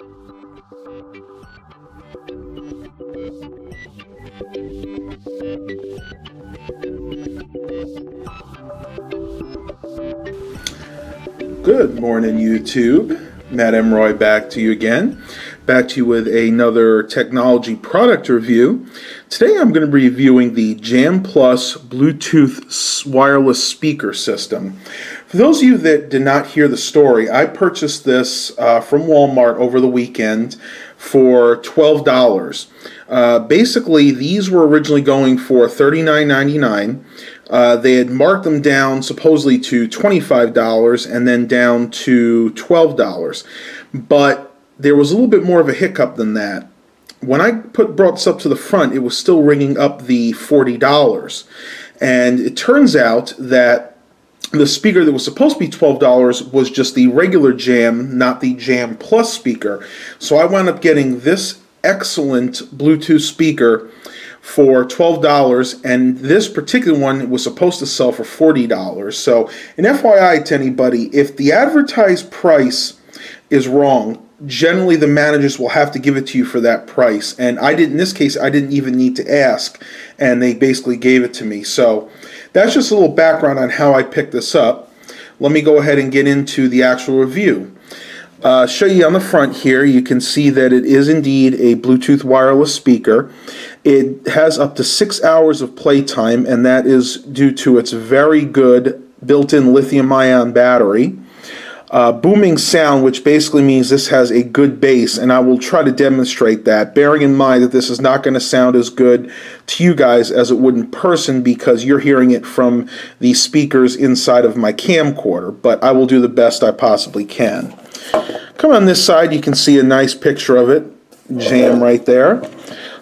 Good morning, YouTube. Matt M. Roy back to you again. Back to you with another technology product review. Today I'm going to be reviewing the Jam Plus Bluetooth wireless speaker system. For those of you that did not hear the story, I purchased this from Walmart over the weekend for $12. Basically, these were originally going for $39.99. They had marked them down supposedly to $25 and then down to $12. But there was a little bit more of a hiccup than that. When I brought this up to the front, it was still ringing up the $40. And it turns out that the speaker that was supposed to be $12 was just the regular Jam, not the Jam Plus speaker. So I wound up getting this excellent Bluetooth speaker for $12, and this particular one was supposed to sell for $40. So an FYI to anybody, if the advertised price is wrong, generally the managers will have to give it to you for that price. And in this case, I didn't even need to ask, and they basically gave it to me. So that's just a little background on how I picked this up. Let me go ahead and get into the actual review. Show you on the front here, you can see that it is indeed a Bluetooth wireless speaker. It has up to 6 hours of playtime, and that is due to its very good built-in lithium-ion battery. Booming sound, which basically means this has a good bass, and I will try to demonstrate that, bearing in mind that this is not going to sound as good to you guys as it would in person because you're hearing it from the speakers inside of my camcorder, but I will do the best I possibly can. Come on this side, you can see a nice picture of it, Jam right there.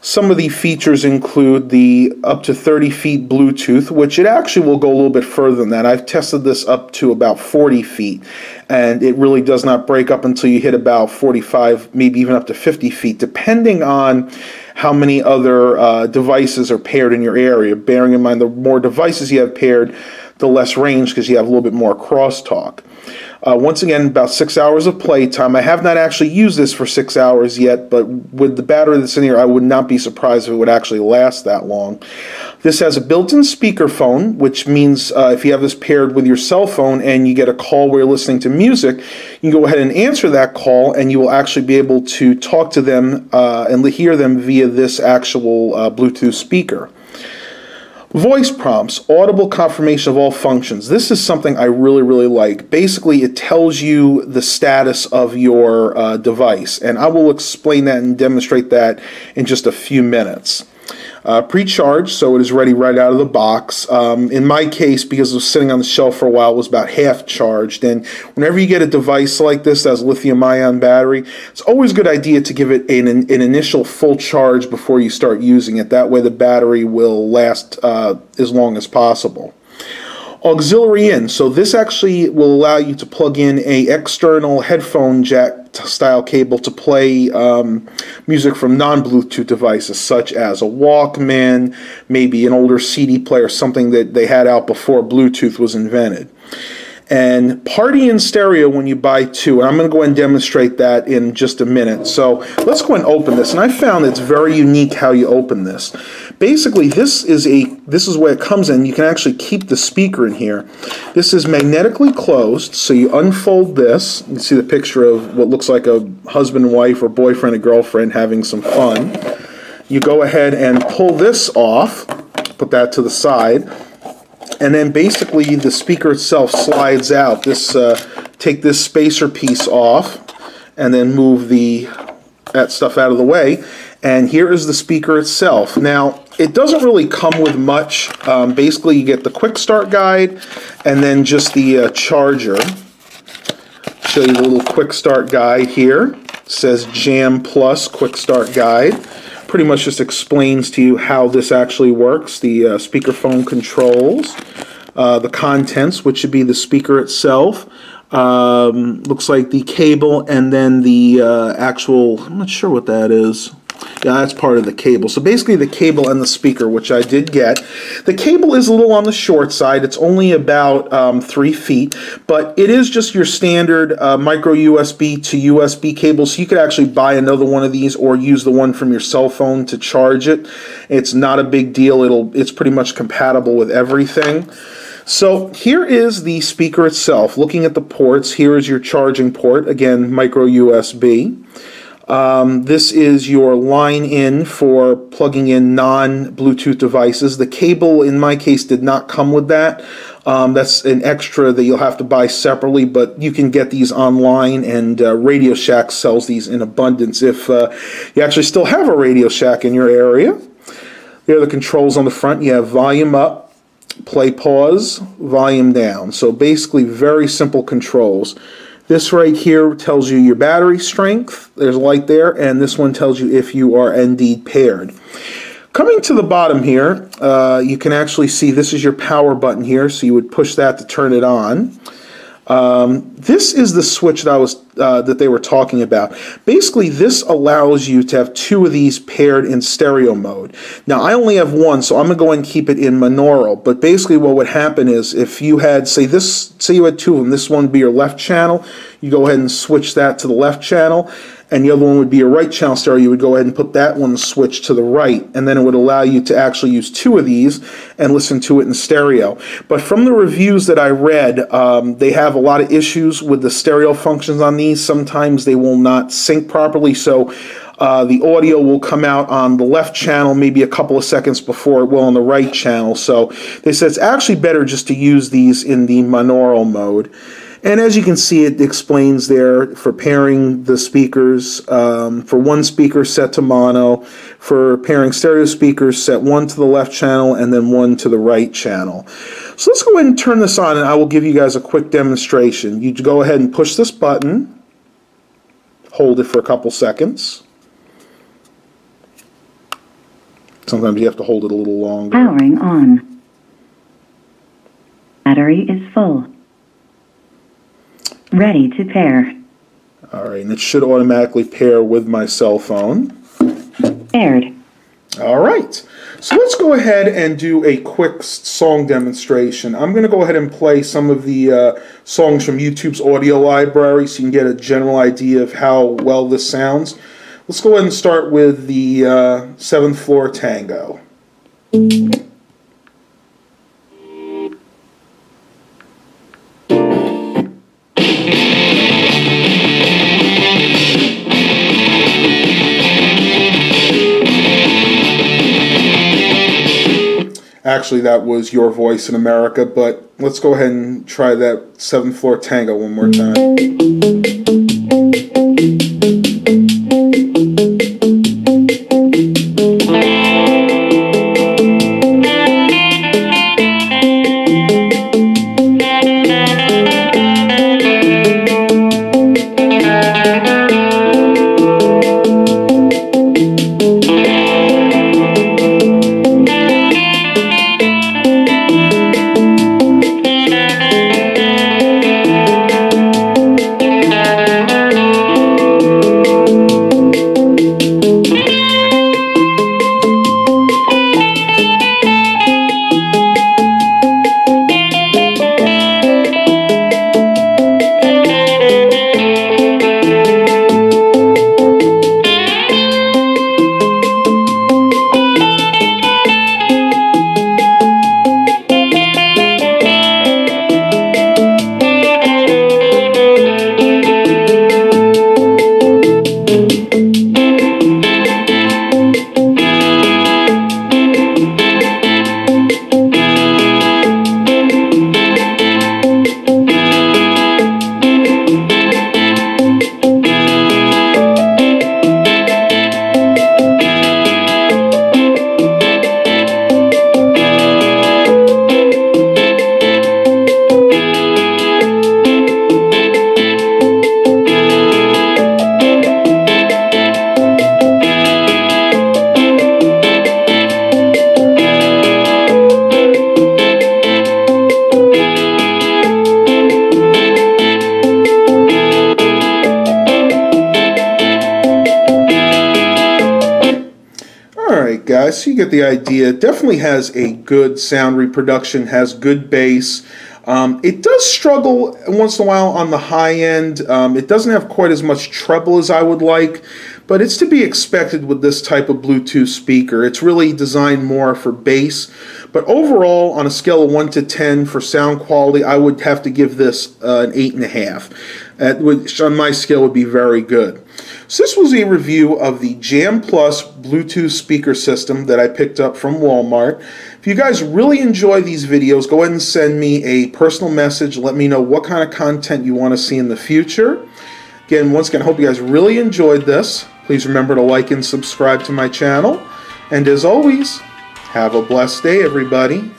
Some of the features include the up to 30 feet Bluetooth, which it actually will go a little bit further than that. I've tested this up to about 40 feet, and it really does not break up until you hit about 45, maybe even up to 50 feet, depending on how many other devices are paired in your area. Bearing in mind, the more devices you have paired, the less range because you have a little bit more crosstalk. Once again, about 6 hours of playtime. I have not actually used this for 6 hours yet, but with the battery that's in here, I would not be surprised if it would actually last that long. This has a built-in speakerphone, which means if you have this paired with your cell phone and you get a call where you're listening to music, you can go ahead and answer that call, and you will actually be able to talk to them and hear them via this actual Bluetooth speaker. Voice prompts, audible confirmation of all functions. This is something I really like. Basically, it tells you the status of your device, and I will explain that and demonstrate that in just a few minutes. Pre-charged, so it is ready right out of the box. In my case, because it was sitting on the shelf for a while, it was about half charged. And whenever you get a device like this that has lithium-ion battery, it's always a good idea to give it an initial full charge before you start using it. That way the battery will last as long as possible. Auxiliary in, so this actually will allow you to plug in a external headphone jack style cable to play music from non-Bluetooth devices such as a Walkman, maybe an older CD player, something that they had out before Bluetooth was invented. And party in stereo when you buy two, and I'm going to go ahead and demonstrate that in just a minute. So let's go and open this, and I found it's very unique how you open this. Basically, this is where it comes in. You can actually keep the speaker in here. This is magnetically closed, so you unfold this. You can see the picture of what looks like a husband and wife or boyfriend and girlfriend having some fun. You go ahead and pull this off, put that to the side. And then basically the speaker itself slides out. Take this spacer piece off and then move that stuff out of the way. And here is the speaker itself. Now, it doesn't really come with much. Basically, you get the Quickstart guide and then just the charger. Show you the little Quickstart guide here. It says Jam Plus Quickstart Guide. Pretty much just explains to you how this actually works, the speakerphone controls, the contents, which should be the speaker itself, looks like the cable, and then the actual, I'm not sure what that is, Yeah, that's part of the cable. So basically the cable and the speaker, which I did get. The cable is a little on the short side. It's only about 3 feet, but it is just your standard micro USB to USB cable. So you could actually buy another one of these or use the one from your cell phone to charge it. It's not a big deal. It's pretty much compatible with everything. So here is the speaker itself. Looking at the ports, here is your charging port. Again, micro USB. This is your line in for plugging in non-Bluetooth devices. The cable, in my case, did not come with that. That's an extra that you'll have to buy separately, but you can get these online, and Radio Shack sells these in abundance if you actually still have a Radio Shack in your area. There are the controls on the front. You have volume up, play pause, volume down. So basically very simple controls. This right here tells you your battery strength. There's a light there, and this one tells you if you are indeed paired. Coming to the bottom here, you can actually see this is your power button here, so you would push that to turn it on. This is the switch that they were talking about. Basically, this allows you to have 2 of these paired in stereo mode. Now, I only have one, so I'm going to go ahead and keep it in monaural. But basically, what would happen is if you had, say you had 2 of them, this one would be your left channel. You go ahead and switch that to the left channel, and the other one would be your right channel stereo. You would go ahead and put that one switch to the right, and then it would allow you to actually use 2 of these and listen to it in stereo. But from the reviews that I read, they have a lot of issues with the stereo functions on these. Sometimes they will not sync properly, so the audio will come out on the left channel maybe a couple of seconds before it will on the right channel. So they said it's actually better just to use these in the monaural mode. And as you can see, it explains there for pairing the speakers. For one speaker, set to mono. For pairing stereo speakers, set one to the left channel and then one to the right channel. So let's go ahead and turn this on, and I will give you guys a quick demonstration. You go ahead and push this button. Hold it for a couple seconds. Sometimes you have to hold it a little longer. Powering on. Battery is full. Ready to pair. Alright, and it should automatically pair with my cell phone. Paired. Alright, so let's go ahead and do a quick song demonstration. I'm going to go ahead and play some of the songs from YouTube's audio library so you can get a general idea of how well this sounds. Let's go ahead and start with the 7th Floor Tango. Actually, that was Your Voice in America, but let's go ahead and try that 7th Floor Tango one more time. guys, so you get the idea. It definitely has a good sound reproduction, has good bass. It does struggle once in a while on the high end. It doesn't have quite as much treble as I would like, but it's to be expected with this type of Bluetooth speaker. It's really designed more for bass, but overall, on a scale of 1 to 10 for sound quality, I would have to give this an 8.5, which on my scale would be very good. So this was a review of the Jam Plus Bluetooth speaker system that I picked up from Walmart. If you guys really enjoy these videos, go ahead and send me a personal message. Let me know what kind of content you want to see in the future. Again, once again, I hope you guys really enjoyed this. Please remember to like and subscribe to my channel. And as always, have a blessed day, everybody.